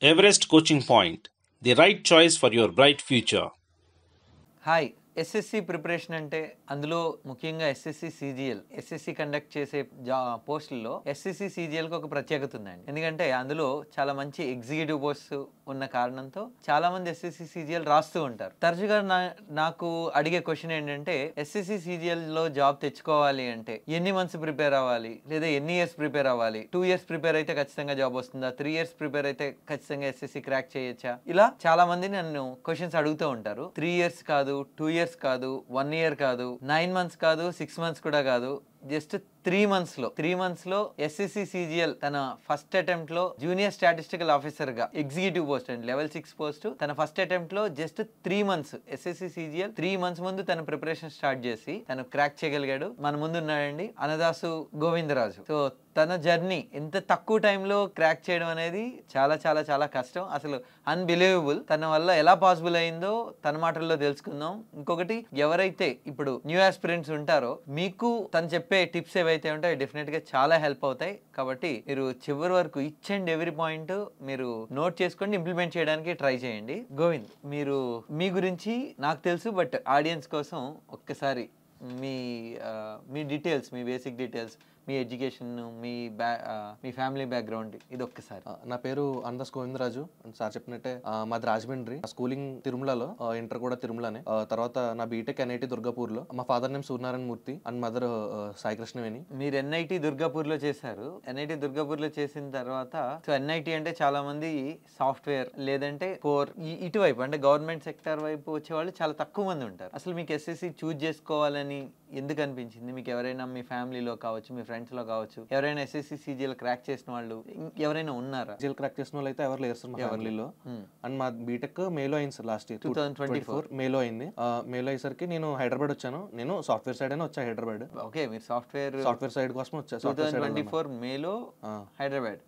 Everest Coaching Point, the right choice for your bright future. Hi SSC preparation అంటే అందులో ముఖ్యంగా SSC CGL SSC conduct చేసే పోస్టుల్లో SSC సిజిఎల్కి ఒక ప్రత్యేకత ఉందండి. ఎందుకంటే అందులో చాలా మంచి ఎగ్జిక్యూటివ్ పోస్ట్ ఉన్న కారణంతో చాలా మంది ఎస్ఎస్సి సిజిఎల్ రాస్తూ ఉంటారు. తరచుగా నాకు అడిగే క్వశ్చన్ ఏంటంటే ఎస్ఎస్సి సిజిఎల్ లో జాబ్ తెచ్చుకోవాలి అంటే ఎన్ని మంత్స్ ప్రిపేర్ అవ్వాలి, లేదా ఎన్ని ఇయర్స్ ప్రిపేర్ అవ్వాలి, 2 years ప్రిపేర్ అయితే ఖచ్చితంగా జాబ్ వస్తుందా, 3 years ప్రిపేర్ అయితే ఖచ్చితంగా ఎస్ఎస్సి క్రాక్ చేయొచ్చా, ఇలా చాలా మంది నన్ను క్వశ్చన్స్ అడుగుతూ ఉంటారు. 3 years కాదు, 2 years కాదు, 1 year కాదు, 9 months కాదు, 6 months కూడా కాదు, జస్ట్ 3 months లో ఎస్ఎస్సి సిజిఎల్ తన ఫస్ట్ అటెంప్ట్ లో జూనియర్ స్టాటిస్టికల్ ఆఫీసర్ గా ఎగ్జిక్యూటివ్ పోస్ట్ అండి, లెవెల్ 6 పోస్ట్ తన ఫస్ట్ అటెంప్ట్ లో just 3 months SSC CGL 3 months ముందు తన ప్రిపరేషన్ స్టార్ట్ చేసి తను క్రాక్ చేయగలిగాడు. మన ముందు ఉన్నాడండి అనదాసు గోవిందరాజు. సో తన జర్నీ ఇంత తక్కువ టైంలో క్రాక్ చేయడం అనేది చాలా చాలా చాలా కష్టం, అసలు అన్బిలీవబుల్. తన వల్ల ఎలా పాసిబుల్ అయిందో తన మాటల్లో తెలుసుకుందాం. ఇంకొకటి, ఎవరైతే ఇప్పుడు న్యూ ఆస్పిరెంట్స్ ఉంటారో మీకు తను చెప్పే టిప్స్ ఏవైతే ఉంటాయో డెఫినెట్ గా చాలా హెల్ప్ అవుతాయి. కాబట్టి మీరు చివరి వరకు ఈచ్ అండ్ ఎవ్రీ పాయింట్ మీరు నోట్ చేసుకోండి, ఇంప్లిమెంట్ చేయడానికి ట్రై చేయండి. గోవింద్, మీరు మీ గురించి నాకు తెలుసు, బట్ ఆడియన్స్ కోసం ఒక్కసారి మీ డీటెయిల్స్, మీ బేసిక్ డీటెయిల్స్, మీ ఎడ్యుకేషన్, మీ ఫ్యామిలీ బ్యాక్గ్రౌండ్ ఇది ఒక్కసారి. నా పేరు అనదాస్ గోవిందరాజు. సార్ చెప్పినట్టే మాది రాజమండ్రి. స్కూలింగ్ తిరుమలలో, ఇంటర్ కూడా తిరుమలనే. తర్వాత నా బీటెక్ ఎన్ఐటి దుర్గాపూర్ లో. మా father name Suryanarayana Murthy and mother Sai Krishnaveni. మీరు ఎన్ఐటి దుర్గాపూర్ లో చేశారు. ఎన్ఐటి దుర్గాపూర్ లో చేసిన తర్వాత, సో ఎన్ఐటి అంటే చాలా మంది సాఫ్ట్వేర్ లేదంటే ఇటువైపు అంటే గవర్నమెంట్ సెక్టర్ వైపు వచ్చేవాళ్ళు చాలా తక్కువ మంది ఉంటారు. అసలు మీకు ఎస్ఎస్సి చూజ్ చేసుకోవాలని ఎందుకు అనిపించింది? మీకు ఎవరైనా మీ ఫ్యామిలీలో కావచ్చు, మీ ఫ్రెండ్స్ లో కావచ్చు, ఎవరైనా ఎస్ఎస్సి సిజిఎల్ క్రాక్ చేసిన వాళ్ళు ఎవరైనా ఉన్నారా? సిజిఎల్ క్రాక్ చేసిన వాళ్ళు అయితే ఎవరు లేరు సార్ మా ఫ్యామిలీలో. అండ్ మా బీటెక్ మేలో అయింది సార్, లాస్ట్ ఇయర్ 2024 మేలో అయింది. మేలో అయ్యేసరికి నేను హైదరాబాద్ వచ్చాను. నేను సాఫ్ట్వేర్ సైడ్ అయినా వచ్చా హైదరాబాద్. ఓకే, మీరు సాఫ్ట్వేర్ సైడ్ కోసం వచ్చా. 2024 మేలో హైదరాబాద్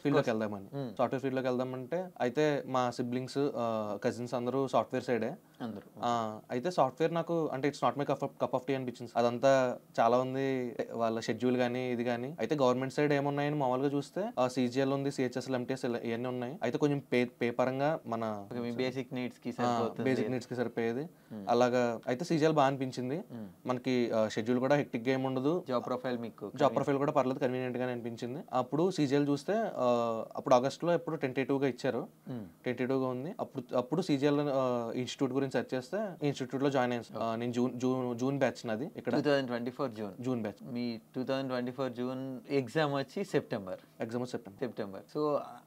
ఫీల్డ్ లోకి వెళ్దామని. సాఫ్ట్వేర్ ఫీల్డ్ లోకి వెళ్దామంటే అయితే మా సిబ్లింగ్స్, కజిన్స్ అందరూ సాఫ్ట్వేర్ సైడే. అయితే సాఫ్ట్వేర్ నాకు అంటే it's not my cup of tea అనిపించింది. అదంతా చాలా ఉంది వాళ్ళ షెడ్యూల్ గానీ ఇది గానీ. అయితే గవర్నమెంట్ సైడ్ ఏమున్నాయని మామూలుగా చూస్తే సిజిఎల్ ఉంది, సిహెచ్ఎస్ఎల్, ఎంటీఎస్ ఇవన్నీ ఉన్నాయి. అయితే కొంచెం పే పరంగా మన బేసిక్ నీడ్స్ కి సరిపోయేది. అలాగా అయితే సిజిఎల్ బాగా అనిపించింది. మనకి షెడ్యూల్ కూడా హెక్టిక్ గా ఏమి ఉండదు. జాబ్ ప్రొఫైల్ కూడా పర్లేదు, కన్వీనియంట్ గా అనిపించింది. అప్పుడు సిజిఎల్ చూస్తే అప్పుడు ఆగస్ట్ లో ఎప్పుడు టెంటేటివ్ గా ఇచ్చారు. టెంటేటివ్ గా ఉంది. అప్పుడు సిజిఎల్ ఇన్స్టిట్యూట్ గురించి సెర్చ్ చేస్తే ఇన్స్టిట్యూట్ లో జాయిన్ అయ్యాను. నేను జూన్ బ్యాచ్ నాది. ఇక్కడ 2024 జూన్ బ్యాచ్. మీ 2024 జూన్ ఎగ్జామ్ వచ్చి సెప్టెంబర్. సో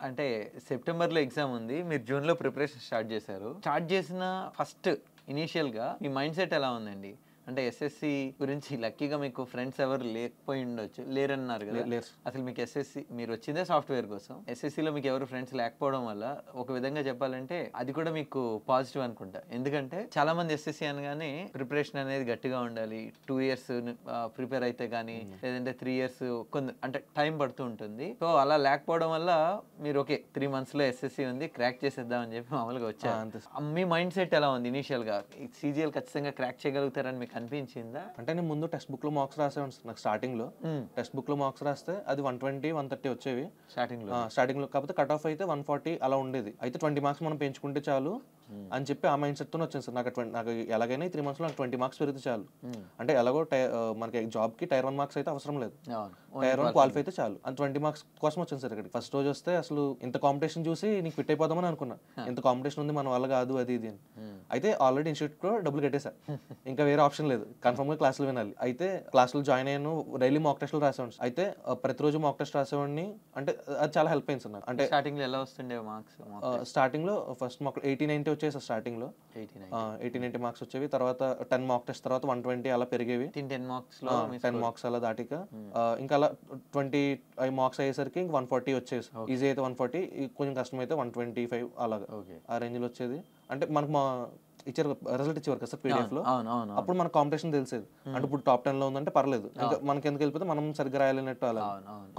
అంటే సెప్టెంబర్ లో ఎగ్జామ్ ఉంది, మీరు జూన్ లో ప్రిపరేషన్ స్టార్ట్ చేశారు. స్టార్ట్ చేసిన ఫస్ట్ ఇనీషియల్ గా మీ మైండ్ సెట్ ఎలా ఉందండి? అంటే ఎస్ఎస్సి గురించి లక్కీగా మీకు ఫ్రెండ్స్ ఎవరు లేకపోయి ఉండొచ్చు, లేరన్నారు కదా. అసలు మీకు ఎస్ఎస్సి, మీరు వచ్చిందే సాఫ్ట్వేర్ కోసం, ఎస్ఎస్సిలో మీకు ఎవరు ఫ్రెండ్స్ లేకపోవడం వల్ల ఒక విధంగా చెప్పాలంటే అది కూడా మీకు పాజిటివ్ అనుకుంటా. ఎందుకంటే చాలా మంది ఎస్ఎస్సి అనగానే ప్రిపరేషన్ అనేది గట్టిగా ఉండాలి, 2 years ప్రిపేర్ అయితే కానీ, లేదంటే 3 years అంటే టైం పడుతూ ఉంటుంది. సో అలా లేకపోవడం వల్ల మీరు ఓకే 3 months లో ఎస్ఎస్సి ఉంది, క్రాక్ చేసేద్దామని చెప్పి మామూలుగా వచ్చారు. మీ మైండ్ సెట్ ఎలా ఉంది ఇనీషియల్ గా? సిజిఎల్ ఖచ్చితంగా క్రాక్ చేయగలుగుతారని మీకు అనిపించిందా? అంటే నేను ముందు టెక్స్ట్ బుక్ లో మార్క్స్ రాసేవాడు నాకు. స్టార్టింగ్ లో టెక్స్ట్ బుక్ లో మార్క్స్ రాస్తే అది 120, 130 వచ్చేవి స్టార్టింగ్ లో. కాకపోతే కట్ ఆఫ్ అయితే 140 అలా ఉండేది. అయితే 20 marks మనం పెంచుకుంటే చాలు అని చెప్పి ఆ మైండ్ సెట్ తో వచ్చాను సార్. నాకు ఎలాగైనా 3 months లో నాకు 20 marks పెరిగితే చాలు. అంటే ఎలాగో మనకి జాబ్ కి Tier 1 marks అయితే అవసరం లేదు, Tier 1 క్వాలిఫై అయితే చాలు. అండ్ 20 marks కోసం వచ్చాను సార్ ఇక్కడికి. ఫస్ట్ రోజు వస్తే అసలు ఇంత కాంపిటీషన్ చూసి నీకు ఫిట్ అయిపోదామని అనుకున్నా. ఇంత కాంపిటీషన్ ఉంది, మన వల్ల కాదు అది ఇది అని. అయితే ఆల్రెడీ ఇన్స్టిట్యూట్ లో డబ్బులు కట్టేసా, ఇంకా వేరే ఆప్షన్ లేదు, కన్ఫర్మ్ గా క్లాసులు వినాలి. అయితే క్లాసులు జాయిన్ అయ్యాను, డైలీ మాక్ టెస్ట్లు రాసేవాడిని. అయితే ప్రతిరోజు మాక్ టెస్ట్ రాసేవాడిని. అంటే అది చాలా హెల్ప్ అయింది సార్ నాకు. అంటే స్టార్టింగ్ లో ఎలా వస్తుండే మార్క్స్? స్టార్టింగ్ లో ఫస్ట్ మాకు 80-90 వచ్చేసి స్టార్టింగ్ లో 80-90 మార్క్స్ వచ్చేవి. తర్వాత 10 మాక్ టెస్ట్ తర్వాత 120 అలా పెరిగేవి. 10 మార్క్స్ అలా దాటిక ఇంకా అలా 25 మార్క్స్ అయ్యేసరికి 140 వచ్చేసి. ఈజీ అయితే 140, కొంచెం కష్టం అయితే 125 అలాగా ఆ రేంజ్ లో వచ్చేది. అంటే మనకు ఇచ్చారు, రిజల్ట్ ఇచ్చేవారు కదా సార్ PDF లో, అవును అవును అప్పుడు మన కాంపిటీషన్ తెలిసేది. అంటే ఇప్పుడు టాప్ 10 లో ఉందంటే పర్లేదు, ఇంకా మనకి ఎందుకు వెళ్ళిపోతే మనం సరిగ్గా రాయాలన్నట్టు అలా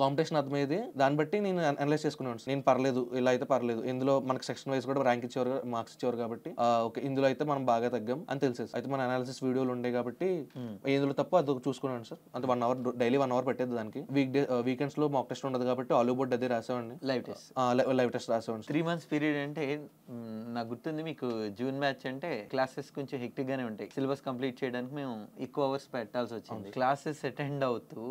కాంపిటీషన్ అర్థమయ్యేది. దాన్ని బట్టి నేను అనలైజ్ చేసుకున్నాను, నేను పర్లేదు ఇలా అయితే పర్లేదు, ఇందులో మనకి సెక్షన్ వైజ్ కూడా ర్యాంక్ ఇచ్చేవారు, మార్క్స్ ఇచ్చేవారు కాబట్టి ఓకే ఇందులో అయితే మనం బాగా తగ్గాం అని తెలిసేది. అయితే మన అనాలిసిస్ వీడియోలు ఉండే కాబట్టి ఇందులో తప్ప అది చూసుకున్నాను సార్. అంటే 1 అవర్ డైలీ 1 అవర్ పెట్టేది దానికి. వీకెండ్స్ లో మాక్ టెస్ట్ ఉండదు కాబట్టి ఆల్ బోర్డ్ అదే రాసేవాడిని, లైవ్ టెస్ట్ రాసేవాడిని. 3 months పీరియడ్ అంటే నాకు గుర్తుంది మీకు జూన్ బ్యాచ్ అంటే క్లాసెస్ కొంచెం హెక్టిక్ గానే ఉంటాయి. సిలబస్ కంప్లీట్ చేయడానికి మేము ఎక్కువ అవర్స్ పెట్టాల్సి వచ్చింది. క్లాసెస్ అటెండ్ అవుతూ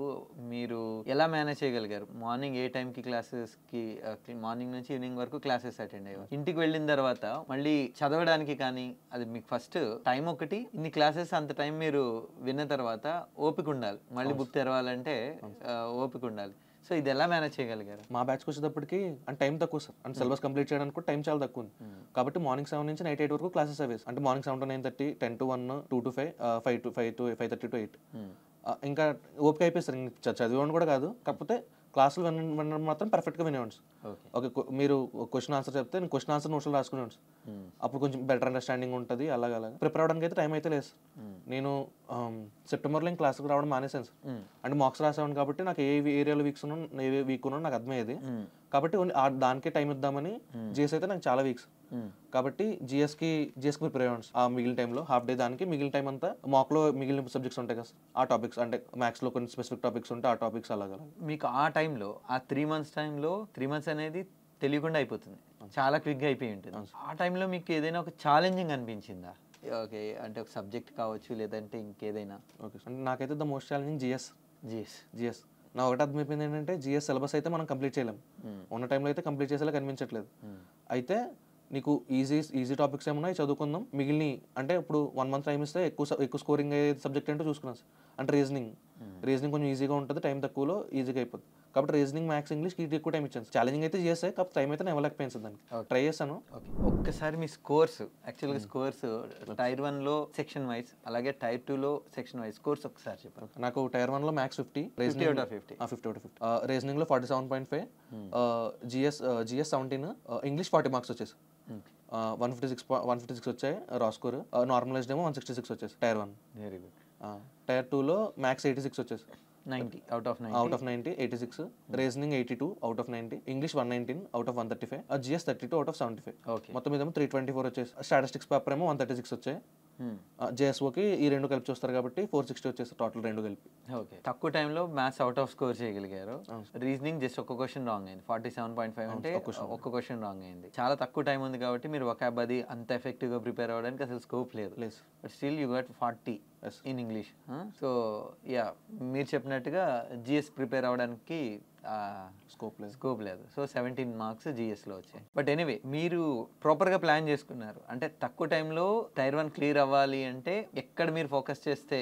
మీరు ఎలా మేనేజ్ చేయగలిగారు? మార్నింగ్ ఏ టైంకి క్లాసెస్కి, మార్నింగ్ నుంచి ఈవినింగ్ వరకు క్లాసెస్ అటెండ్ అయ్యారు. ఇంటికి వెళ్ళిన తర్వాత మళ్ళీ చదవడానికి కానీ, అది మీకు ఫస్ట్ టైం ఒకటి, ఇన్ని క్లాసెస్ అంత టైం మీరు విన్న తర్వాత ఓపిక ఉండాలి, మళ్ళీ బుక్ తెరవాలంటే ఓపిక ఉండాలి. సో ఇది ఎలా మేనేజ్ చేయగలిగారు? మా బ్యాచ్కి వచ్చేటప్పటికి అంటే టైం తక్కువ సార్, అంటే సిలబస్ కంప్లీట్ చేయడానికి కూడా టైం చాలా తక్కువ ఉంది. కాబట్టి మార్నింగ్ 7 నుంచి నైట్ 8 వరకు క్లాసెస్ అవేసి. అంటే morning 7 to 9:30, 10 to 1, 2 to 5, 5:30 to 8. ఇంకా ఓపిక అయిపోయి సార్, చదివేవాడిని కూడా కాదు, కాకపోతే క్లాసులు వినడం మాత్రం పర్ఫెక్ట్గా వినేవాడు. ఓకే మీరు క్వశ్చన్ ఆన్సర్ చెప్తే నేను క్వశ్చన్ ఆన్సర్ నోట్స్లో రాసుకునేవాడు. అప్పుడు కొంచెం బెటర్ అండర్స్టాండింగ్ ఉంటుంది. అలాగా ప్రిపేర్ అవ్వడానికి అయితే టైం అయితే లేదు సార్. నేను సెప్టెంబర్లో నేను క్లాస్కి రావడం మానేసాను సార్. అంటే మార్క్స్ రాసేవాడిని కాబట్టి నాకు ఏ ఏరియాలో వీక్ ఉన్నాను నాకు అర్థమయ్యేది. కాబట్టి దానికే టైం ఇద్దామని జిఎస్ అయితే నాకు చాలా వీక్స్. కాబట్టి జిఎస్కి ప్రిపేర్ అయ్యాను ఆ మిగిలిన టైంలో, హాఫ్ డే దానికి, మిగిలిన టైం అంతా మాక్లో మిగిలిన సబ్జెక్ట్స్ ఉంటాయి కదా ఆ టాపిక్స్, అంటే మ్యాథ్స్లో కొన్ని స్పెసిఫిక్ టాపిక్స్ ఉంటాయి, ఆ టాపిక్స్ అలాగా. మీకు ఆ టైంలో, ఆ 3 months టైంలో, 3 months అనేది తెలియకుండా అయిపోతుంది, చాలా క్విక్గా అయిపోయి ఉంటుంది. ఆ టైంలో మీకు ఏదైనా ఒక ఛాలెంజింగ్ అనిపించిందా? ఓకే అంటే ఒక సబ్జెక్ట్ కావచ్చు, లేదంటే ఇంకేదైనా? ఓకే అంటే నాకైతే ద మోస్ట్ ఛాలెంజింగ్ జిఎస్. నా ఒకటి అర్థమైపోయింది ఏంటంటే జిఎస్ సిలబస్ అయితే మనం కంప్లీట్ చేయలేం, ఉన్న టైంలో అయితే కంప్లీట్ చేసేలా కనిపించట్లేదు. అయితే నీకు ఈజీ టాపిక్స్ ఏమన్నా చదువుకుందాం, మిగిలిన అంటే ఇప్పుడు 1 month టైం ఇస్తే ఎక్కువ స్కోరింగ్ అయ్యే సబ్జెక్ట్ ఏంటో చూసుకున్నాను సార్. అంటే రీజనింగ్ కొంచెం ఈజీగా ఉంటుంది, టైం తక్కువలో ఈజీగా అయిపోతుంది. కాబట్టి రీజనింగ్, మ్యాథ్స్, ఇంగ్లీష్కి ఎక్కువ టైం ఇచ్చాను. ఛాలెంజింగ్ అయితే చేస్తే, కాకపోతే టైం అయితే నేను ఇవ్వలేకపోయాను దానికి, ట్రై చేశాను. ఒక్కసారి మీ స్కోర్స్, యాక్చువల్గా స్కోర్స్ Tier 1లో సెక్షన్ వైజ్, అలాగే Tier 2లో సెక్షన్ వైజ్ స్కోర్స్ ఒకసారి చెప్పండి. నాకు Tier 1లో maths 50, 50 out of 50, 50 out of 50, రీజనింగ్లో 47.5, జిఎస్ 17, ఇంగ్లీష్ 40 మార్క్స్ వచ్చేసి 156 వచ్చాయి రా స్కోర్. నార్మలైజ్డ్ ఏమో 166 వచ్చేసి Tier 1. Very good. Tier 2లో మ్యాథ్స్ 86 వచ్చేసి 90 out of 90, 86. Reasoning 82 out of 90, English 119 out of 135, GS 32 out of 75. మొత్తం ఇదేమో 324 వచ్చేసి. స్టాటిస్టిక్స్ పేపర్ ఏమో 136 వచ్చాయి. జేఎస్ఓకి ఈ రెండు కలిపి చూస్తారు కాబట్టి 460 వచ్చేసి టోటల్ రెండు కలిపి. ఓకే, తక్కువ టైంలో మ్యాథ్స్ అవుట్ ఆఫ్ స్కోర్ చేయగలిగారు. రీజనింగ్ జస్ట్ ఒక్క క్వశ్చన్ రాంగ్ అయింది, 47.5 అంటే ఒక్క క్వశ్చన్ రాంగ్ అయింది. చాలా తక్కువ టైం ఉంది కాబట్టి మీరు వొకాబ్ అది అంత ఎఫెక్టివ్గా ప్రిపేర్ అవ్వడానికి అసలు స్కోప్ లేదు. But still you got 40 in English. So yeah, మీరు చెప్పినట్టుగా జిఎస్ ప్రిపేర్ అవ్వడానికి స్కోప్ లేదు. సో 17 మార్క్స్ జిఎస్లో వచ్చాయి. బట్ ఎనీవే, మీరు ప్రాపర్గా ప్లాన్ చేసుకున్నారు. అంటే తక్కువ టైంలో Tier 1 క్లియర్ అవ్వాలి అంటే ఎక్కడ మీరు ఫోకస్ చేస్తే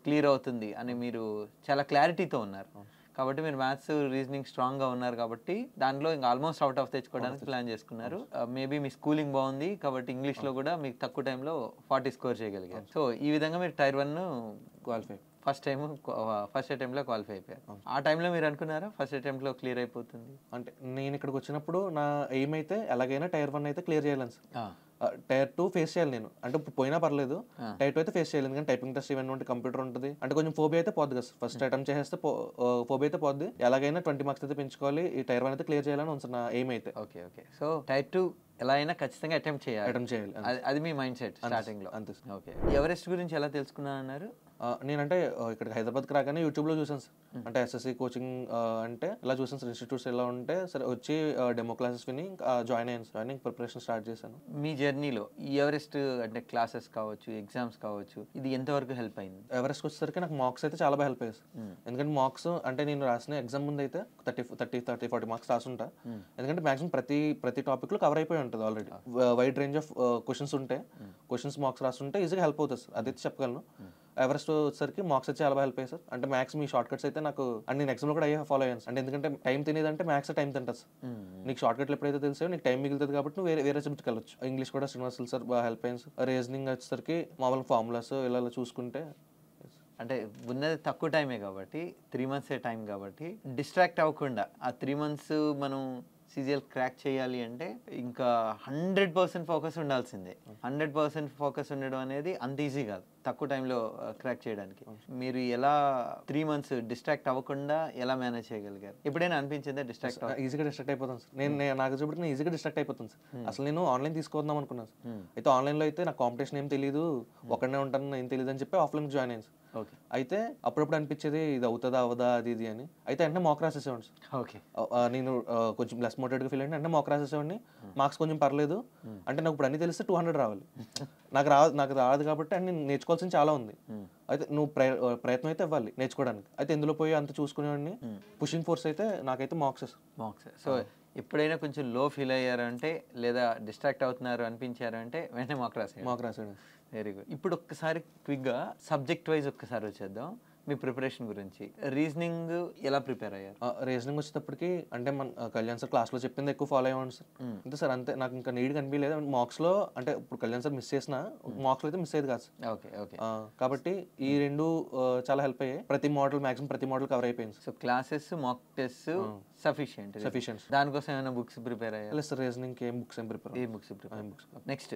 క్లియర్ అవుతుంది అని మీరు చాలా క్లారిటీతో ఉన్నారు. కాబట్టి మీరు మ్యాథ్స్, రీజనింగ్ స్ట్రాంగ్గా ఉన్నారు కాబట్టి దాంట్లో ఇంకా ఆల్మోస్ట్ అవుట్ ఆఫ్ తెచ్చుకోవడానికి ప్లాన్ చేసుకున్నారు. మేబీ మీ స్కూలింగ్ బాగుంది కాబట్టి ఇంగ్లీష్లో కూడా మీకు తక్కువ టైంలో 40 స్కోర్ చేయగలిగారు. సో ఈ విధంగా మీరు Tier 1 క్వాలిఫై ఫస్ట్ అటెంప్ట్లో క్వాలిఫై అయిపోయారు. ఆ టైంలో మీరు అనుకున్నారా ఫస్ట్ అటెంప్ట్లో క్లియర్ అయిపోతుంది? అంటే నేను ఇక్కడికి వచ్చినప్పుడు నా ఎయిమ్ అయితే ఎలాగైనా Tier 1 అయితే క్లియర్ చేయాలని సార్. Tier 2 ఫేస్ చేయాలి నేను, అంటే ఇప్పుడు పోయినా పర్లేదు, Tier 2 అయితే ఫేస్ చేయాలి. ఎందుకంటే టైపింగ్ టెస్ట్ ఇవన్నీ ఉంటే, కంప్యూటర్ ఉంటుంది, అంటే కొంచెం ఫోబియా అయితే పోద్ది కదా. ఫస్ట్ అటెంప్ట్ చేస్తే ఫోబియా అయితే పోద్ది. ఎలాగైనా 20 మార్క్స్ అయితే పెంచుకోవాలి, ఈ Tier 1 అయితే క్లియర్ చేయాలని ఉంది నా ఎయిమ్ అయితే. ఓకే. సో Tier 2 ఎలా అయినా ఖచ్చితంగా అటెంప్ట్ చేయాలి. అది మీ మైండ్ సెట్ స్టార్టింగ్ లో. అంతే. ఓకే, ఎవరెస్ట్ గురించి ఎలా తెలుసుకున్నారు? నేనంటే ఇక్కడికి హైదరాబాద్కి రాగానే యూట్యూబ్లో చూసాను సార్. అంటే ఎస్ఎస్సి కోచింగ్ అంటే ఇలా చూసాను సార్, ఇన్స్టిట్యూట్స్ ఎలా ఉంటే సరే వచ్చి డెమో క్లాసెస్ విని జాయిన్ అయ్యాను. ప్రిపరేషన్ స్టార్ట్ చేశాను. మీ జర్నీలో ఎవరెస్ట్ అంటే క్లాసెస్ కావచ్చు, ఎగ్జామ్స్ కావచ్చు, ఇది ఎంతవరకు హెల్ప్ అయింది? ఎవరెస్ట్కి వచ్చేసరికి నాకు మార్క్స్ అయితే చాలా బాగా హెల్ప్ అయ్యాయి. ఎందుకంటే మార్క్స్ అంటే నేను రాసిన ఎగ్జామ్ ముందు అయితే 30-40 మార్క్స్ రాసుంటా. ఎందుకంటే మాక్సిమం ప్రతి టాపిక్లో కవర్ అయిపోయి ఉంటుంది already. Wide range of questions ఉంటే, క్వశ్చన్స్ మార్క్స్ రాస్తుంటే ఈజీగా హెల్ప్ అవుతుంది సార్, అదైతే చెప్పగలను. ఎవరెస్ట్ వచ్చేసరికి మార్క్స్ అయితే చాలా బాగా హెల్ప్ అయ్యాయి సార్. అంటే మ్యాథ్స్ మీ షార్ట్ కట్స్ అయితే నాకు, అంటే నేను ఎగ్జామ్లో కూడా ఫాలో అయ్యాను. అంటే ఎందుకంటే టైం తినేదంటే మ్యాథ్స్ టైం తింటుంది సార్. నీకు షార్ట్ కట్లు ఎప్పుడైతే తెలిసాయో నీకు టైం మిగులుతుంది కాబట్టి నువ్వు వేరే సబ్జెక్ట్కి వెళ్ళొచ్చు. ఇంగ్లీష్ కూడా శ్రీనివాసులు సార్ బాగా హెల్ప్ అయ్యింది సార్. రీజనింగ్ వచ్చేసరికి మామూలు ఫార్ములాస్ ఇలా చూసుకుంటే, అంటే ఉన్నది తక్కువ టైమే కాబట్టి 3 months టైం కాబట్టి డిస్ట్రాక్ట్ అవ్వకుండా ఆ 3 months మనం సీజీఎల్ క్రాక్ చేయాలి అంటే ఇంకా 100% ఫోకస్ ఉండాల్సిందే. 100% ఫోకస్ ఉండడం అనేది అంత ఈజీ కాదు తక్కువ టైంలో క్రాక్ చేయడానికి. మీరు ఎలా 3 months డిస్ట్రాక్ట్ అవ్వకుండా ఎలా మేనేజ్ చేయగలిగారు? ఎప్పుడైనా అనిపించిందా డిస్ట్రాక్ట్ ఈజీగా డిస్ట్రాక్ట్ అయిపోతాను సార్. నాకు చూపడికి నేను ఈజీగా డిస్ట్రాక్ట్ అయిపోతాను సార్. అసలు నేను ఆన్లైన్ తీసుకుందాం అనుకున్నాను సార్. అయితే ఆన్లైన్లో అయితే నాకు కాంపిటీషన్ ఏం తెలియదు, ఒకనే ఉంటాను ఏం తెలియదు అని చెప్పి ఆఫ్లైన్ జాయిన్ అయ్యాను సార్. ఓకే. అయితే అప్పుడప్పుడు అనిపించేది ఇది అవుతుందా అవదా అది ఇది అని. అయితే అంటే మాక్ రాసేసేవాడిని సార్. ఓకే. నేను కొంచెం లెస్ మోటివేట్గా ఫీల్ అంటే మాక్ రాసేసేవాడిని. మార్క్స్ కొంచెం పర్లేదు అంటే నాకు ఇప్పుడు అన్ని తెలిస్తే 200 రావాలి. నాకు రాదు కాబట్టి అన్ని నేర్చుకోవాల్సింది చాలా ఉంది. అయితే నువ్వు ప్రయత్నం అయితే ఇవ్వాలి నేర్చుకోవడానికి. అయితే ఇందులో పోయి అంత చూసుకునేవాడిని. పుషింగ్ ఫోర్స్ అయితే నాకైతే మార్క్స్. సో ఎప్పుడైనా కొంచెం లో ఫీల్ అయ్యారంటే లేదా డిస్ట్రాక్ట్ అవుతున్నారు అనిపించారంటే వెంటనే మాక్ రాసేయండి. Very good. ఇప్పుడు ఒక్కసారి క్విక్గా సబ్జెక్ట్ వైజ్ ఒక్కసారి వచ్చేద్దాం. మీ ప్రిపరేషన్ గురించి రీజనింగ్ ఎలా ప్రిపేర్ అయ్యారు? రీజనింగ్ వచ్చేటప్పటికి అంటే మన కళ్యాణ్ సార్ క్లాస్లో చెప్పింది ఎక్కువ ఫాలో అయ్యాను సార్. అంతే సార్, అంతే. నాకు ఇంకా నీడ్ కనిపించలేదు మార్క్స్లో. అంటే ఇప్పుడు కళ్యాణ్ సార్ మిస్ చేసిన మార్క్స్లో అయితే మిస్ అయ్యేది కాదు సార్. ఓకే. ఓకే. కాబట్టి ఈ రెండు చాలా హెల్ప్ అయ్యాయి. ప్రతి మోడల్ కవర్ అయిపోయింది. So classes mock test sufficient. దానికోసం ఏమైనా బుక్స్ ప్రిపేర్ అయ్యారు? లేదు సార్, రీజనింగ్ ఏం బుక్స్ ప్రిపేర్. నెక్స్ట్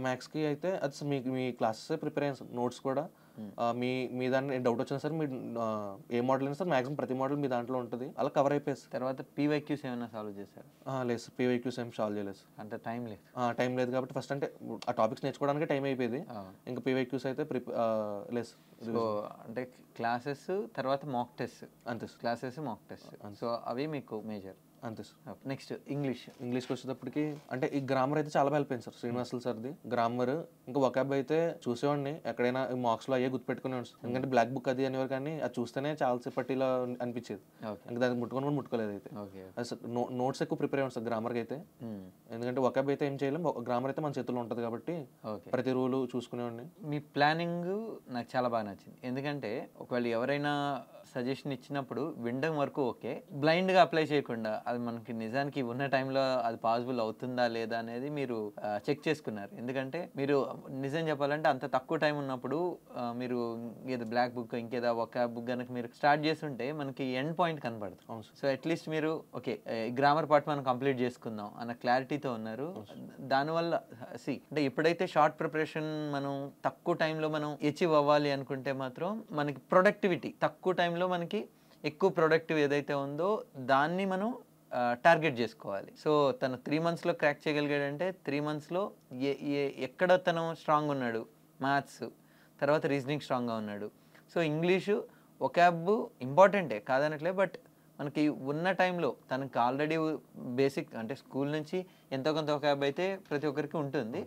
మ్యాథ్స్కి అయితే అది సార్ మీ క్లాసెస్ ప్రిపేర్ అయ్యాను సార్. నోట్స్ కూడా మీ దాన్ని డౌట్ వచ్చింది సార్, మీ ఏ మోడల్ అయినా సార్ మాక్సిమం ప్రతి మోడల్ మీ దాంట్లో ఉంటుంది, అలా కవర్ అయిపోయింది సార్. తర్వాత పీవైక్యూస్ ఏమైనా సాల్వ్ చేశారు? లేదు సార్, పీవైక్యూస్ ఏం సాల్వ్ చేయలేదు సార్. అంటే టైం లేదు కాబట్టి ఫస్ట్ అంటే ఆ టాపిక్స్ నేర్చుకోవడానికి టైం అయిపోయింది. ఇంకా పీవైక్యూస్ అయితే లేదు సార్. సో అంటే క్లాసెస్ తర్వాత మాక్ టెస్ట్. అంతే sir, classes mock test. So అవి మీకు మేజర్. అంతే సార్. నెక్స్ట్ ఇంగ్లీష్కి వచ్చేటప్పటికి అంటే ఈ గ్రామర్ అయితే చాలా హెల్ప్ అయింది సార్. శ్రీనివాసులు సార్ది గ్రామర్. ఇంకా వొకాబ్ అయితే చూసేవాడిని ఎక్కడైనా మార్క్స్లో అయ్యే గుర్తుపెట్టుకునేవాడు సార్. ఎందుకంటే బ్లాక్ బుక్ అది అనేవారు, కానీ అది చూస్తేనే చాలా సేపటిలో అనిపించేది. ఇంకా దానికి ముట్టుకొని కూడా ముట్టుకోలేదు. అయితే నోట్స్ ఎక్కువ ప్రిపేర్ అయ్యాను సార్ గ్రామర్కి అయితే. ఎందుకంటే వొకాబ్ అయితే ఏం చేయలేం, గ్రామర్ అయితే మన చేతుల్లో ఉంటుంది కాబట్టి ప్రతి రూలు చూసుకునేవాడిని. మీ ప్లానింగ్ నాకు చాలా బాగా నచ్చింది. ఎందుకంటే ఒకవేళ ఎవరైనా సజెషన్ ఇచ్చినప్పుడు వినడం వరకు ఓకే, బ్లైండ్గా అప్లై చేయకుండా అది మనకి నిజానికి ఉన్న టైంలో అది పాసిబుల్ అవుతుందా లేదా అనేది మీరు చెక్ చేసుకున్నారు. ఎందుకంటే మీరు నిజం చెప్పాలంటే అంత తక్కువ టైం ఉన్నప్పుడు మీరు ఏదో బ్లాక్ బుక్ ఇంకేదో ఒక బుక్ కనుక మీరు స్టార్ట్ చేస్తుంటే మనకి ఎండ్ పాయింట్ కనపడదు. సో అట్లీస్ట్ మీరు ఓకే గ్రామర్ పార్ట్ మనం కంప్లీట్ చేసుకుందాం అన్న క్లారిటీతో ఉన్నారు. దానివల్ల అంటే ఎప్పుడైతే షార్ట్ ప్రిపరేషన్ మనం తక్కువ టైంలో మనం అచీవ్ అవ్వాలి అనుకుంటే మాత్రం మనకి ప్రొడక్టివిటీ తక్కువ టైంలో మనకి ఎక్కువ ప్రొడక్టివ్ ఏదైతే ఉందో దాన్ని మనం టార్గెట్ చేసుకోవాలి. సో తను 3 monthsలో క్రాక్ చేయగలిగాడంటే 3 monthsలో ఎక్కడ తను స్ట్రాంగ్ ఉన్నాడు, మ్యాథ్స్ తర్వాత రీజనింగ్ స్ట్రాంగ్గా ఉన్నాడు. సో ఇంగ్లీషు వొకాబ్ ఇంపార్టెంటే కాదనట్లే, బట్ మనకి ఉన్న టైంలో తనకి ఆల్రెడీ బేసిక్ అంటే స్కూల్ నుంచి ఎంతో కొంత వొకాబ్ అయితే ప్రతి ఒక్కరికి ఉంటుంది.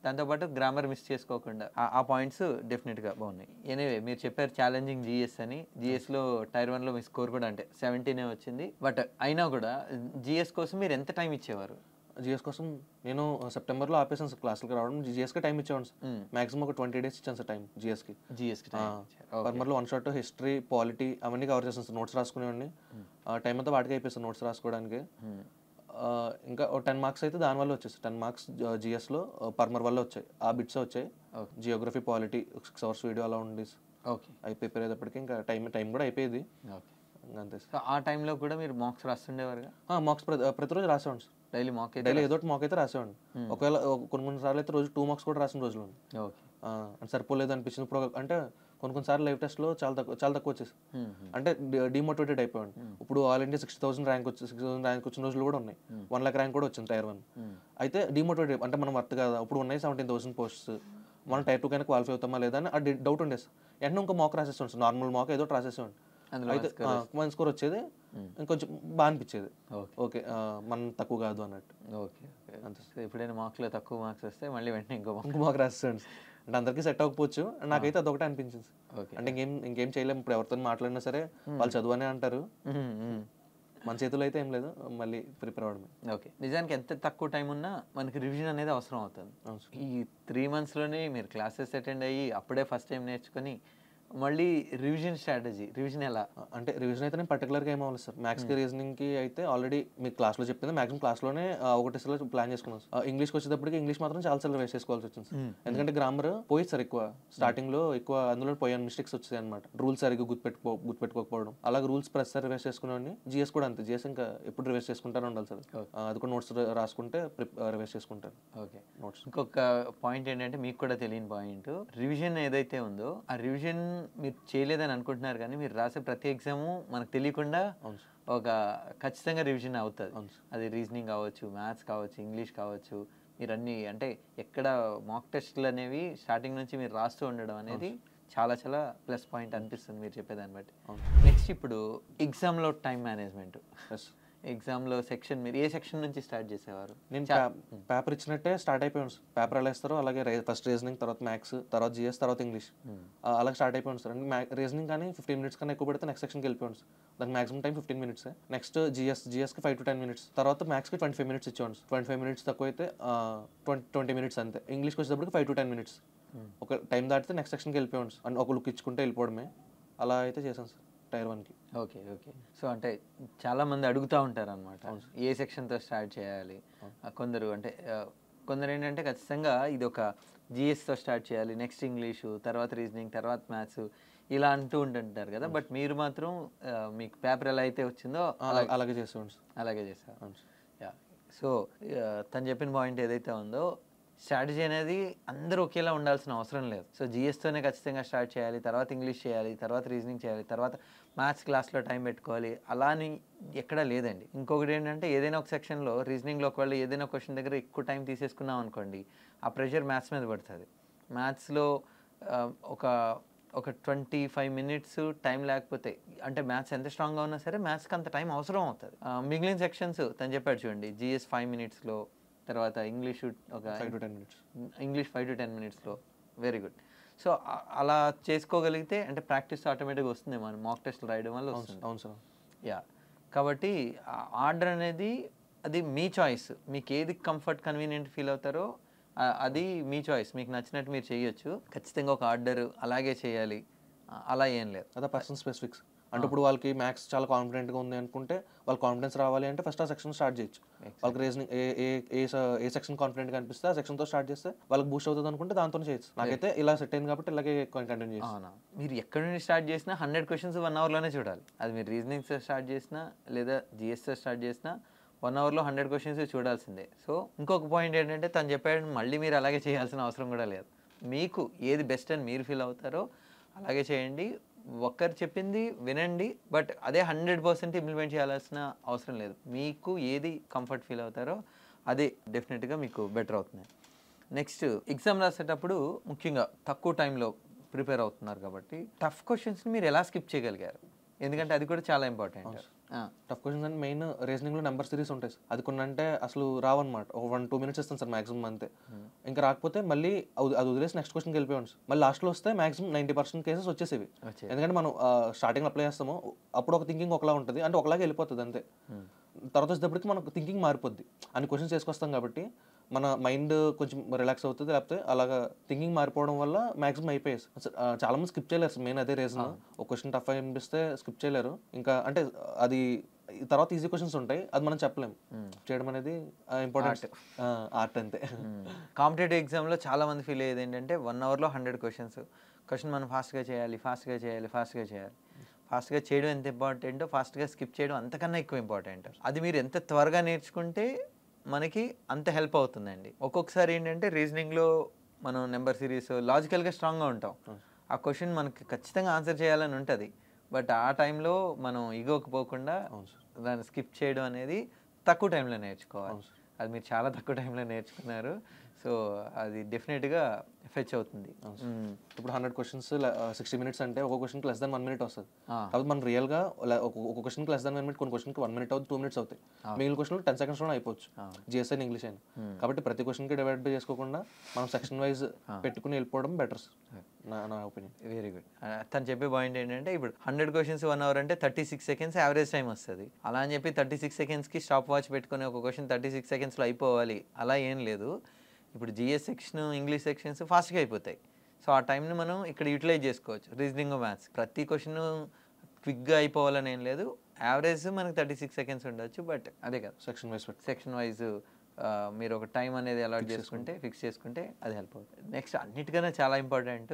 దాంతోపాటు గ్రామర్ మిస్ చేసుకోకుండా ఆ పాయింట్స్ డెఫినెట్గా బాగున్నాయి. ఎనీవే మీరు చెప్పారు ఛాలెంజింగ్ జిఎస్ అని. జిఎస్లో Tier 1లో మీ స్కోర్ కూడా అంటే 17 వచ్చింది. బట్ అయినా కూడా జిఎస్ కోసం మీరు ఎంత టైం ఇచ్చేవారు? జిఎస్ కోసం నేను సెప్టెంబర్లో ఆపేసాను సార్ క్లాసులకు రావడం. జిఎస్కి టైం ఇచ్చేవాడు సార్. మాక్సిమం ఒక 20 days ఇచ్చాను సార్ టైం జిఎస్కి. పర్మర్లో 1 shot హిస్టరీ పాలిటీ అవన్నీ కవర్ చేస్తాను సార్. నోట్స్ రాసుకునేవాడిని. టైం అంతా వాటికి అయిపోయింది నోట్స్ రాసుకోవడానికి. ఇంకా 10 marks అయితే దానివల్ల వచ్చేసి 10 marks జిఎస్లో పర్మర్ వల్ల వచ్చాయి. ఆ బిట్స్ వచ్చాయి. జియోగ్రఫీ పాలిటీ 6 hours వీడియో అలా ఉంది. ఓకే. అవి ప్రిపేర్ అయ్యేటప్పటికి ఇంకా టైం కూడా అయిపోయేది. అంతే సార్. ఆ టైంలో కూడా మీరు మార్క్స్ రాస్తుండేవారుగా? మార్క్స్ ప్రతిరోజు రాసేవాడి సార్. డైలీ ఏదో ఒకటి మాక్ అయితే రాసేవాడిని. ఒకవేళ కొన్ని సార్లు అయితే రోజు 2 marks కూడా రాసిన రోజులు సరిపోలేదు అనిపించింది. ఇప్పుడు అంటే కొన్ని సార్లు లైవ్ టెస్ట్లో చాలా తక్కువ వచ్చేసి అంటే డిమోటివేటెడ్ అయిపోయాడు. ఇప్పుడు ఆల్ ఇండియా 60,000 ర్యాంక్ వచ్చిన రోజులు కూడా ఉన్నాయి. 1 lakh ర్యాంక్ కూడా వచ్చింది Tier 1. అయితే డిమోటివేటెడ్ అంటే మనం వర్త్ కదా, ఇప్పుడు ఉన్నాయి 17,000 పోస్ట్స్, మనం Tier 2 కైనా క్వాలిఫై అవుతామా లేదా అని ఆ డౌట్ ఉండేది. వెంటనే ఇంకా మాక్ రాసేస్తాడు సార్. నార్మల్ మాక్ ఏదో రాసేసేవాడు. అయితే మన స్కోర్ వచ్చేది, ఇంకొంచెం బాగా అనిపించేది. ఓకే మనం తక్కువ కాదు అన్నట్టు. ఓకే. అంతే. ఎప్పుడైనా మార్క్స్లో తక్కువ మార్క్స్ వస్తే మళ్ళీ వెంటనే ఇంకో మాక్ రాసేసాడు. అంటే అందరికీ సెట్ అవ్వకపోవచ్చు, నాకైతే అదొకటే అనిపించింది. అంటే ఇంకేం చేయలేము. ఇప్పుడు ఎవరితో మాట్లాడినా సరే వాళ్ళు చదువునే అంటారు. మన చేతుల్లో అయితే ఏం లేదు, మళ్ళీ ప్రిపేర్ అవ్వడమే. ఓకే. నిజానికి ఎంత తక్కువ టైం ఉన్నా మనకి రివిజన్ అనేది అవసరం అవుతుంది. ఈ 3 monthsలోనే మీరు క్లాసెస్ అటెండ్ అయ్యి అప్పుడే ఫస్ట్ టైం నేర్చుకొని మళ్ళీ రివిజన్ స్ట్రాటజీ, రివిజన్ ఎలా? అంటే రివిజన్ అయితే నేను పర్టికులర్గా ఏం అవ్వాలి సార్. మ్యాథ్స్కి రీజనింగ్కి అయితే ఆల్రెడీ మీకు క్లాస్లో చెప్పింది మ్యాక్సిమం క్లాస్లోనే ఒకటేసారి ప్లాన్ చేసుకున్నాను. ఇంగ్లీష్కి వచ్చేటప్పటికి ఇంగ్లీష్ మాత్రం చాలాసార్లు రివైజ్ చేసుకోవాల్సి వచ్చింది సార్. ఎందుకంటే గ్రామర్ పోయి సార్ ఎక్కువ స్టార్టింగ్లో ఎక్కువ అందులో పోయాను మిస్టేక్స్ వచ్చాయి అనమాట. రూల్స్ సరిగ్గా గుర్తుపెట్టుకోకపోవడం, అలాగే రూల్స్ ప్రతిసారి రివైజ్ చేసుకునేవాడిని. జిఎస్ కూడా అంతే, జిఎస్ ఇంకా ఎప్పుడు రివైజ్ చేసుకుంటానే ఉండాలి సార్. అది కూడా నోట్స్ రాసుకుంటే రివైజ్ చేసుకుంటాను. Okay, notes. ఇంకొక పాయింట్ ఏంటంటే మీకు కూడా తెలియని పాయింట్, రివిజన్ ఏదైతే ఉందో ఆ రివిజన్ మీరు చేయలేదని అనుకుంటున్నారు, కానీ మీరు రాసే ప్రతి ఎగ్జాము మనకు తెలియకుండా ఒక ఖచ్చితంగా రివిజన్ అవుతుంది. అది రీజనింగ్ కావచ్చు, మ్యాథ్స్ కావచ్చు, ఇంగ్లీష్ కావచ్చు. మీరు అన్ని అంటే ఎక్కడ మాక్ టెస్ట్లు అనేవి స్టార్టింగ్ నుంచి మీరు రాస్తూ ఉండడం అనేది చాలా చాలా ప్లస్ పాయింట్ అనిపిస్తుంది మీరు చెప్పేదాన్ని బట్టి. నెక్స్ట్ ఇప్పుడు ఎగ్జామ్లో టైం మేనేజ్మెంట్. ఎగ్జామ్లో సెక్షన్ మీరు ఏ సెక్షన్ నుంచి స్టార్ట్ చేసేవారు? నేను పేపర్ ఇచ్చినట్టే స్టార్ట్ అయిపోయాను సార్. పేపర్ ఎలా ఇస్తారో అలాగే ఫస్ట్ రీజనింగ్, తర్వాత మ్యాథ్స్, తర్వాత జిఎస్, తర్వాత ఇంగ్లీష్, అలాగే స్టార్ట్ అయిపోయాను సార్. అంటే రీజనింగ్ కానీ 15 minutes కన్నా ఎక్కువ పెడితే నెక్స్ట్ సెక్షన్కి వెళ్ళిపోయాను సార్. దానికి మాక్సిమం టైం 15 minutes. నెక్స్ట్ జిఎస్కి 5 to 10 minutes, తర్వాత మ్యాథ్స్కి 25 minutes ఇచ్చేవాడు సార్. 25 minutes తక్కువ అయితే 20 minutes అంతే. ఇంగ్లీష్కి వచ్చేటప్పటికి 5 to 10 minutes. ఒక టైం దాటితే నెక్స్ట్ సెక్షన్కి వెళ్ళిపోయాడు సార్. ఒక లుక్ ఇచ్చుకుంటే వెళ్ళిపోవడమే. అలా అయితే చేశాను సార్ Tier 1కి. ఓకే. సో అంటే చాలామంది అడుగుతూ ఉంటారు అనమాట, ఏ సెక్షన్తో స్టార్ట్ చేయాలి. కొందరు అంటే కొందరు ఏంటంటే ఖచ్చితంగా ఇది ఒక జిఎస్తో స్టార్ట్ చేయాలి, నెక్స్ట్ ఇంగ్లీషు, తర్వాత రీజనింగ్, తర్వాత మ్యాథ్స్, ఇలా అంటూ ఉంటుంటారు కదా. బట్ మీరు మాత్రం మీకు పేపర్ ఎలా అయితే వచ్చిందో అలాగే చేసేవాడు. అలాగే చేస్తారు. యా. సో తను చెప్పిన పాయింట్ ఏదైతే ఉందో, స్ట్రాటజీ అనేది అందరూ ఒకేలా ఉండాల్సిన అవసరం లేదు. సో జిఎస్తోనే ఖచ్చితంగా స్టార్ట్ చేయాలి, తర్వాత ఇంగ్లీష్ చేయాలి, తర్వాత రీజనింగ్ చేయాలి, తర్వాత మ్యాథ్స్ క్లాస్లో టైం పెట్టుకోవాలి, అలా అని ఎక్కడా లేదండి. ఇంకొకటి ఏంటంటే ఏదైనా ఒక సెక్షన్లో రీజనింగ్లో ఒకవేళ ఏదైనా క్వశ్చన్ దగ్గర ఎక్కువ టైం తీసేసుకున్నాం అనుకోండి, ఆ ప్రెషర్ మ్యాథ్స్ మీద పడుతుంది. మ్యాథ్స్లో ఒక 25 minutes టైం లేకపోతే, అంటే మ్యాథ్స్ ఎంత స్ట్రాంగ్గా ఉన్నా సరే మ్యాథ్స్కి అంత టైం అవసరం అవుతుంది. మిగిలిన సెక్షన్స్ తను చెప్పాడు చూడండి, జిఎస్ 5 minutesలో, తర్వాత ఇంగ్లీష్ ఒక 5 to 10 minutes, ఇంగ్లీష్ 5 to 10 minutesలో. Very good. సో అలా చేసుకోగలిగితే అంటే ప్రాక్టీస్ ఆటోమేటిక్గా వస్తుంది, మనం మాక్ టెస్ట్లు రాయడం వల్ల వస్తుంది. అవును సార్. యా. కాబట్టి ఆర్డర్ అనేది అది మీ చాయిస్, మీకు ఏది కంఫర్ట్ కన్వీనియంట్ ఫీల్ అవుతారో అది మీ చాయిస్, మీకు నచ్చినట్టు మీరు చేయొచ్చు. ఖచ్చితంగా ఒక ఆర్డర్ అలాగే చేయాలి అలా ఏం లేదు, అదే పర్సన్ స్పెసిఫిక్స్. అంటే ఇప్పుడు వాళ్ళకి మ్యాథ్స్ చాలా కాన్ఫిడెంట్గా ఉంది అనుకుంటే, వాళ్ళ కాన్ఫిడెన్స్ రావాలి అంటే ఫస్ట్ ఆ సెక్షన్ స్టార్ట్ చేయొచ్చు. వాళ్ళకి రీజనింగ్ ఏ సెక్షన్ కాన్ఫిడెంట్గా అనిపిస్తే ఆ సెక్షన్తో స్టార్ట్ చేస్తే వాళ్ళకి బూస్ట్ అవుతుంది అనుకుంటే దాంతోనే చేయొచ్చు. నాకైతే ఇలా సెట్ అయింది కాబట్టి ఇలాగే కంటిన్యూ చేస్తాను. అవునా, మీరు ఎక్కడి నుండి స్టార్ట్ చేసినా 100 questions 1 hourలోనే చూడాలి. అది మీరు రీజనింగ్తో స్టార్ట్ చేసినా లేదా జిఎస్తో స్టార్ట్ చేసినా 1 hourలో 100 questions చూడాల్సిందే. సో ఇంకొక పాయింట్ ఏంటంటే తను చెప్పాడు, మళ్ళీ మీరు అలాగే చేయాల్సిన అవసరం కూడా లేదు. మీకు ఏది బెస్ట్ అని మీరు ఫీల్ అవుతారో అలాగే చేయండి. ఒక్కరు చెప్పింది వినండి, బట్ అదే 100% ఇంప్లిమెంట్ చేయాల్సిన అవసరం లేదు. మీకు ఏది కంఫర్ట్ ఫీల్ అవుతారో అదే డెఫినెట్గా మీకు బెటర్ అవుతుంది. నెక్స్ట్, ఎగ్జామ్ రాసేటప్పుడు ముఖ్యంగా తక్కువ టైంలో ప్రిపేర్ అవుతున్నారు కాబట్టి టఫ్ క్వశ్చన్స్ని మీరు ఎలా స్కిప్ చేయగలిగారు? ఎందుకంటే అది కూడా చాలా ఇంపార్టెంట్. టఫ్ క్వశ్చన్స్ అంటే మెయిన్ రీజనింగ్లో నెంబర్ సిరీస్ ఉంటాయి. అది కొన్ని అంటే అసలు రావన్నమాట. ఒక 1-2 minutes ఇస్తాను సార్ మాక్సిమం అంతే. ఇంకా రాకపోతే మళ్ళీ అది వదిలేసి నెక్స్ట్ క్వశ్చన్కి వెళ్ళిపోయాను సార్. మళ్ళీ లాస్ట్లో వస్తే మాక్సిమం 90% కేసెస్ వచ్చేసేవి. ఎందుకంటే మనం స్టార్టింగ్లో అప్లై చేస్తాము, అప్పుడు ఒక థింకింగ్ ఒకలా ఉంటుంది, అంటే ఒకలాగా వెళ్ళిపోతుంది అంతే. తర్వాత వచ్చేటప్పటికి మనకు థింకింగ్ మారిపోద్ది, అన్ని క్వశ్చన్స్ చేసుకొస్తాం కాబట్టి మన మైండ్ కొంచెం రిలాక్స్ అవుతుంది. లేకపోతే అలాగా థింకింగ్ మారిపోవడం వల్ల మాక్సిమం అయిపోయాయి. చాలా మంది స్కిప్ చేయలేరు, మెయిన్ అదే రీజన్. ఒక క్వశ్చన్ టఫ్ అనిపిస్తే స్కిప్ చేయలేరు. ఇంకా అంటే అది తర్వాత ఈజీ క్వశ్చన్స్ ఉంటాయి, అది మనం చెప్పలేము. చేయడం అనేది ఇంపార్టెంట్ ఆర్ట్ అంతే. కాంపిటేటివ్ ఎగ్జామ్లో చాలా మంది ఫీల్ అయ్యేది ఏంటంటే 1 hourలో 100 questions, క్వశ్చన్ మనం ఫాస్ట్గా చేయాలి. ఫాస్ట్గా చేయడం ఎంత ఇంపార్టెంటో ఫాస్ట్గా స్కిప్ చేయడం అంతకన్నా ఎక్కువ ఇంపార్టెంట్. అది మీరు ఎంత త్వరగా నేర్చుకుంటే మనకి అంత హెల్ప్ అవుతుందండి. ఒక్కొక్కసారి ఏంటంటే రీజనింగ్లో మనం నెంబర్ సిరీస్ లాజికల్గా స్ట్రాంగ్గా ఉంటాం, ఆ క్వశ్చన్ మనకి ఖచ్చితంగా ఆన్సర్ చేయాలని ఉంటుంది. బట్ ఆ టైంలో మనం ఈగోకి పోకుండా దాన్ని స్కిప్ చేయడం అనేది తక్కువ టైంలో నేర్చుకోవాలి. అది మీరు చాలా తక్కువ టైంలో నేర్చుకున్నారు. సో అది డెఫినెట్గా ఫెచ్ అవుతుంది. ఇప్పుడు 100 questions 60 minutes అంటే ఒక క్వశ్చన్కి less than 1 minute వస్తుంది. కాబట్టి మనం రియల్గా ఒక క్వశ్చన్కి less than 1 minute, కొన్ని క్వశ్చన్కి 1 minute అవుతుంది, 2 minutes అవుతాయి. మిగిలిన క్వశ్చన్లు 10 secondsలోనే అయిపోవచ్చు, జిఎస్ అయినా ఇంగ్లీష్ అయినా. కాబట్టి ప్రతి క్వశ్చన్కి డివైడ్ చేసుకోకుండా మనం సెక్షన్ వైజ్ పెట్టుకుని వెళ్ళిపోవడం బెటర్ నా ఒపీనియన్. Very good. తను చెప్పే పాయింట్ ఏంటంటే ఇప్పుడు 100 questions 1 hour అంటే 36 seconds యావరేజ్ టైం వస్తుంది. అలా అని చెప్పి 36 secondsకి స్టాప్ వాచ్ పెట్టుకుని ఒక క్వశ్చన్ 36 secondsలో అయిపోవాలి అలా ఏం లేదు. ఇప్పుడు జిఎస్ సెక్షన్, ఇంగ్లీష్ సెక్షన్స్ ఫాస్ట్గా అయిపోతాయి. సో ఆ టైంని మనం ఇక్కడ యూటిలైజ్ చేసుకోవచ్చు. రీజనింగ్, మ్యాథ్స్ ప్రతి క్వశ్చన్ క్విక్గా అయిపోవాలని ఏం లేదు. యావరేజ్ మనకి 36 సెకండ్స్ ఉండొచ్చు. బట్ అదే కదా, సెక్షన్ వైజ్ మీరు ఒక టైం అనేది అలాట్ చేసుకుంటే, ఫిక్స్ చేసుకుంటే అది హెల్ప్ అవుతుంది. నెక్స్ట్ అన్నిటికన్నా చాలా ఇంపార్టెంట్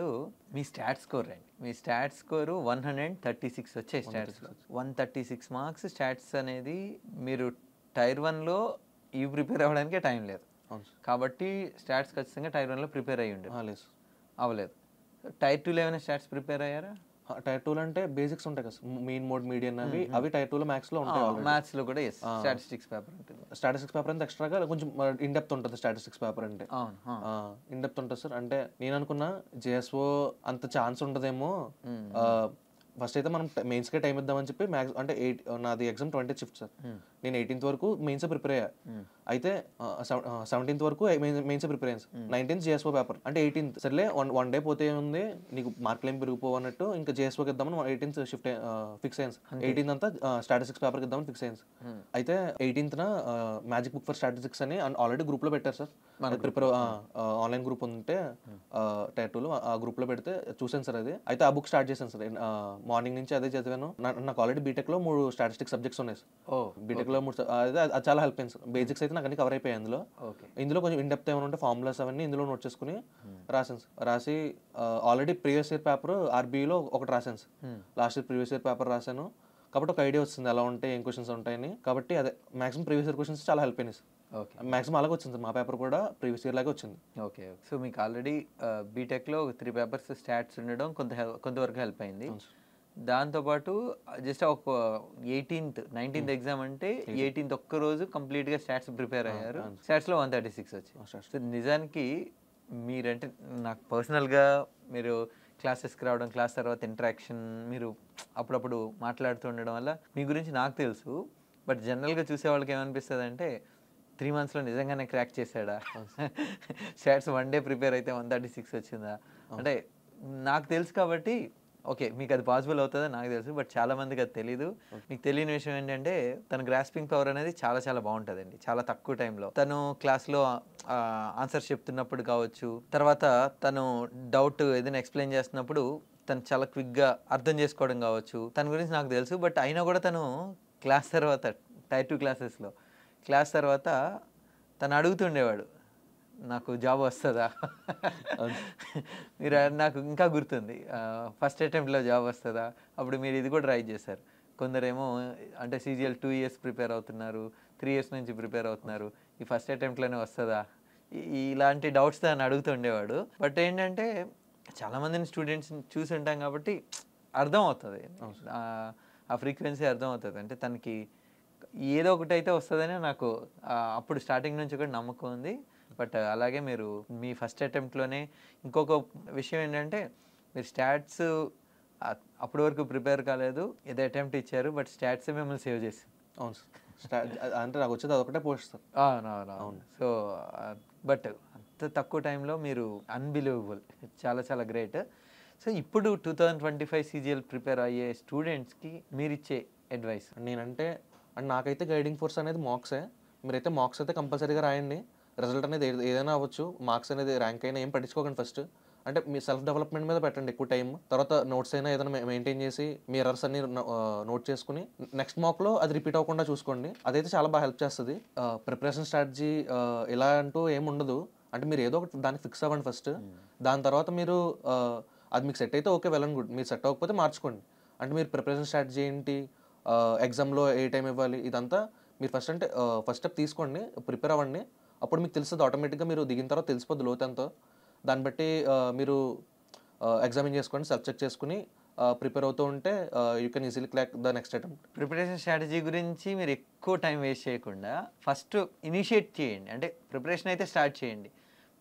మీ స్టాట్ స్కోర్ అండి. మీ స్టాట్ స్కోరు 136 వచ్చాయి. స్టాట్స్లో 136 మార్క్స్. స్టాట్స్ అనేది మీరు టైర్ 1లో ఇవి ప్రిపేర్ అవ్వడానికే టైం లేదు కాబట్టి స్టాట్స్ ఖచ్చితంగా టైర్ 1లో ప్రిపేర్ అయ్యి ఉండదు, అవ్వలేదు. టైర్ 2లో ఏమైనా స్టాట్స్ ప్రిపేర్ అయ్యారా? టైర్ 2 అంటే బేసిక్స్ ఉంటాయి కదా, మీన్ మోడ్, మీడియన్, అవి టైర్ 2లో మ్యాథ్స్ లో ఉంటాయి. మ్యాథ్స్ లో కూడా స్టాటిస్టిక్స్ పేపర్ ఉంటుంది. స్టాటిస్టిక్స్ పేపర్ అంటే ఎక్స్ట్రాగా కొంచెం ఇన్ డెప్త్ ఉంటుంది. స్టాటిస్టిక్స్ పేపర్ అంటే ఇన్ డెప్త్ ఉంటుంది సార్. అంటే నేను అనుకున్నా జేఎస్ఓ అంత ఛాన్స్ ఉండదేమో. ఫస్ట్ అయితే మనం మెయిన్స్కే టైం ఇద్దామని చెప్పి మ్యాథ్స్ అంటే నాది ఎగ్జామ్ 20th షిఫ్ట్ సార్. నేను 18th వరకు మెయిన్స్ ప్రిపేర్ అయ్యా. అయితే 17th వరకు మెయిన్స్ ప్రిపేర్ అయ్యాను సార్. 19th జేఎస్ఓ పేపర్ అంటే 18th సర్లే వన్ డే పోతే ఉంది, నీకు మార్కులు ఏం పెరిగిపోవు అన్నట్టు ఇంకా జేఎస్ఓకి ఇద్దామని 18th షిఫ్ట్ ఫిక్స్ అయ్యాను సార్. 18th అంతా స్టాటిస్టిక్స్ పేపర్కి ఇద్దామని ఫిక్స్ అయ్యాను సార్. అయితే 18th magic book for statistics అని ఆల్రెడీ గ్రూప్లో పెట్టారు సార్. ప్రిపేర్ ఆన్లైన్ గ్రూప్ ఉంటే టైర్ 2లో ఆ గ్రూప్లో పెడితే చూసాను సార్. అది అయితే ఆ బుక్ స్టార్ట్ చేశాను సార్. మార్నింగ్ నుంచి అదే చదివాను. నాకు ఆల్రెడీ బీటెక్ లో 3 స్టాటిస్టిక్స్ సబ్జెక్ట్స్ ఉన్నాయి సార్. బీటెక్ లో 3 అది చాలా హెల్ప్ అయింది సార్. బేసిక్స్ అయితే నాకు అన్ని కవర్ అయిపోయాయి. ఇందులో కొంచెం ఇన్ డెప్త్ ఏమైనా ఉంటే ఫార్ములాస్ అవన్నీ ఇందులో నోట్ చేసుకుని రాసాను సార్. రాసి ఆల్రెడీ ప్రీవియస్ ఇయర్ పేపర్ ఆర్బీఐలో ఒకటి రాసాను sir. Last year previous year paper రాశాను కాబట్టి ఒక ఐడియా వస్తుంది ఎలా ఉంటాయి, ఏం క్వశ్చన్స్ ఉంటాయని. కాబట్టి అదే మాక్సిమం ప్రీవియస్ ఇయర్ క్వశ్చన్స్ చాలా హెల్ప్ అయినాయి సార్. మాక్సిమం అలాగే వచ్చింది సార్. మా పేపర్ కూడా ప్రీవియస్ ఇయర్ లాగే వచ్చింది. ఓకే. సో మీకు ఆల్రెడీ బీటెక్లో 3 పేపర్స్ స్టాట్స్ ఉండడం కొంతవరకు హెల్ప్ అయింది. దాంతోపాటు జస్ట్ ఒక 19th ఎగ్జామ్ అంటే 18th ఒక్కరోజు కంప్లీట్గా స్టాట్స్ ప్రిపేర్ అయ్యారు. స్టాట్స్లో 136 వచ్చాయి. సో నిజానికి మీరంటే నాకు పర్సనల్గా మీరు క్లాసెస్కి రావడం, క్లాస్ తర్వాత ఇంటరాక్షన్, మీరు అప్పుడప్పుడు మాట్లాడుతూ ఉండడం వల్ల మీ గురించి నాకు తెలుసు. బట్ జనరల్గా చూసే వాళ్ళకి ఏమనిపిస్తుంది అంటే 3 monthsలో నిజంగానే క్రాక్ చేశాడా, స్టాట్స్ 1 డే ప్రిపేర్ అయితే 136 వచ్చిందా అంటే నాకు తెలుసు కాబట్టి ఓకే మీకు అది పాసిబుల్ అవుతుందని నాకు తెలుసు. బట్ చాలా మందికి అది తెలీదు. మీకు తెలియని విషయం ఏంటంటే తన గ్రాస్పింగ్ పవర్ అనేది చాలా చాలా బాగుంటుందండి. చాలా తక్కువ టైంలో తను క్లాస్లో ఆన్సర్స్ చెప్తున్నప్పుడు కావచ్చు, తర్వాత తను డౌట్ ఏదైనా ఎక్స్ప్లెయిన్ చేస్తున్నప్పుడు తను చాలా క్విక్గా అర్థం చేసుకోవడం కావచ్చు, తన గురించి నాకు తెలుసు. బట్ అయినా కూడా తను క్లాస్ తర్వాత టైర్ 2 క్లాస్ తర్వాత తను అడుగుతుండేవాడు, నాకు జాబ్ వస్తుందా? మీరు నాకు ఇంకా గుర్తుంది, ఫస్ట్ అటెంప్ట్లో జాబ్ వస్తుందా? అప్పుడు మీరు ఇది కూడా ట్రై చేశారు. కొందరేమో అంటే CGL 2 years ప్రిపేర్ అవుతున్నారు, 3 years నుంచి ప్రిపేర్ అవుతున్నారు, ఈ ఫస్ట్ అటెంప్ట్లోనే వస్తుందా? ఇలాంటి డౌట్స్ తను అడుగుతుండేవాడు. బట్ ఏంటంటే చాలామందిని స్టూడెంట్స్ని చూసి ఉంటాం కాబట్టి అర్థం అవుతుంది, ఆ ఫ్రీక్వెన్సీ అర్థం అవుతుంది. అంటే తనకి ఏదో ఒకటి అయితే వస్తుందని నాకు అప్పుడు స్టార్టింగ్ నుంచి కూడా నమ్మకం ఉంది. బట్ అలాగే మీరు మీ ఫస్ట్ అటెంప్ట్లోనే ఇంకొక విషయం ఏంటంటే మీరు స్టాట్స్ అప్పటి వరకు ప్రిపేర్ కాలేదు, ఏదో అటెంప్ట్ ఇచ్చారు, బట్ స్టాట్సే మిమ్మల్ని సేవ్ చేసి. అవును సార్. అంటే నాకు వచ్చేది అదొకటే పోస్ట్ సార్. అవును. సో బట్ అంత తక్కువ టైంలో మీరు అన్బిలీవబుల్, చాలా చాలా గ్రేట్. సో ఇప్పుడు 2025 CGL ప్రిపేర్ అయ్యే స్టూడెంట్స్కి మీరు ఇచ్చే అడ్వైస్? నేనంటే నాకైతే గైడింగ్ ఫోర్స్ అనేది మార్క్సే. మీరైతే మార్క్స్ అయితే కంపల్సరీగా రాయండి. రిజల్ట్ అనేది ఏదైనా అవ్వచ్చు, మార్క్స్ అనేది ర్యాంక్ అయినా ఏం పట్టించుకోకండి. ఫస్ట్ అంటే మీ సెల్ఫ్ డెవలప్మెంట్ మీద పెట్టండి ఎక్కువ టైం. తర్వాత నోట్స్ అయినా ఏదైనా మెయింటైన్ చేసి మీ ఎర్రర్స్ అన్ని నోట్ చేసుకుని నెక్స్ట్ మార్క్లో అది రిపీట్ అవ్వకుండా చూసుకోండి. అదైతే చాలా బాగా హెల్ప్ చేస్తుంది. ప్రిపరేషన్ స్ట్రాటజీ ఇలా అంటూ ఏమి ఉండదు. అంటే మీరు ఏదో ఒకటి దానికి ఫిక్స్ అవ్వండి ఫస్ట్. దాని తర్వాత మీరు అది మీకు సెట్ అయితే ఓకే, వెల్ అండ్ గుడ్. మీరు సెట్ అవ్వకపోతే మార్చుకోండి. అంటే మీరు ప్రిపరేషన్ స్ట్రాటజీ ఏంటి, ఎగ్జామ్లో ఏ టైం ఇవ్వాలి, ఇదంతా మీరు ఫస్ట్ స్టెప్ తీసుకోండి, ప్రిపేర్ అవ్వండి. అప్పుడు మీకు తెలుస్తుంది ఆటోమేటిక్గా. మీరు దిగిన తర్వాత తెలిసిపోద్ది లోతెంతో. దాన్ని బట్టి మీరు ఎగ్జామిన్ చేసుకోండి, సెల్ఫ్ చెక్ చేసుకుని ప్రిపేర్ అవుతూ ఉంటే you can easily crack the next attempt. Preparation strategy గురించి మీరు ఎక్కువ టైం వేస్ట్ చేయకుండా ఫస్ట్ ఇనిషియేట్ చేయండి. అంటే ప్రిపరేషన్ అయితే స్టార్ట్ చేయండి.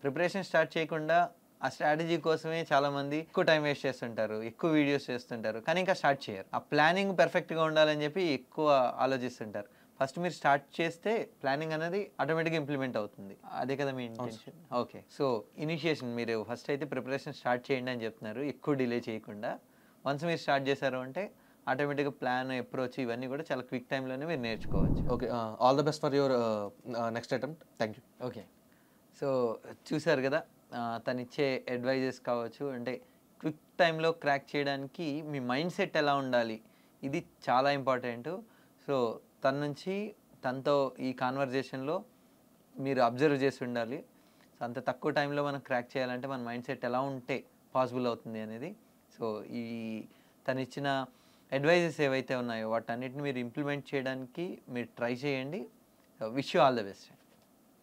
ప్రిపరేషన్ స్టార్ట్ చేయకుండా ఆ స్ట్రాటజీ కోసమే చాలామంది ఎక్కువ టైం వేస్ట్ చేస్తుంటారు, ఎక్కువ వీడియోస్ చేస్తుంటారు, కానీ ఇంకా స్టార్ట్ చేయరు. ఆ ప్లానింగ్ పర్ఫెక్ట్గా ఉండాలని చెప్పి ఎక్కువ ఆలోచిస్తుంటారు. ఫస్ట్ మీరు స్టార్ట్ చేస్తే ప్లానింగ్ అనేది ఆటోమేటిక్గా ఇంప్లిమెంట్ అవుతుంది. అదే కదా మీ ఇంటెన్షన్? ఓకే. సో ఇనిషియేషన్ మీరు ఫస్ట్ అయితే ప్రిపరేషన్ స్టార్ట్ చేయండి అని చెప్తున్నారు, ఎక్కువ డిలే చేయకుండా. వన్స్ మీరు స్టార్ట్ చేశారు అంటే ఆటోమేటిక్గా ప్లాన్, అప్రోచ్ ఇవన్నీ కూడా చాలా క్విక్ టైంలోనే మీరు నేర్చుకోవచ్చు. Okay. All the best for your next attempt. Thank you. Okay. So చూసారు కదా, తను ఇచ్చే అడ్వైజెస్ కావచ్చు, అంటే క్విక్ టైంలో క్రాక్ చేయడానికి మీ మైండ్ సెట్ ఎలా ఉండాలి, ఇది చాలా ఇంపార్టెంట్. సో తనతో ఈ కాన్వర్జేషన్లో మీరు అబ్జర్వ్ చేసి ఉండాలి. సో అంత తక్కువ టైంలో మనం క్రాక్ చేయాలంటే మన మైండ్ సెట్ ఎలా ఉంటే పాసిబుల్ అవుతుంది అనేది. సో తను ఇచ్చిన అడ్వైజెస్ ఏవైతే ఉన్నాయో వాటన్నిటిని మీరు ఇంప్లిమెంట్ చేయడానికి మీరు ట్రై చేయండి. Wish you all the best.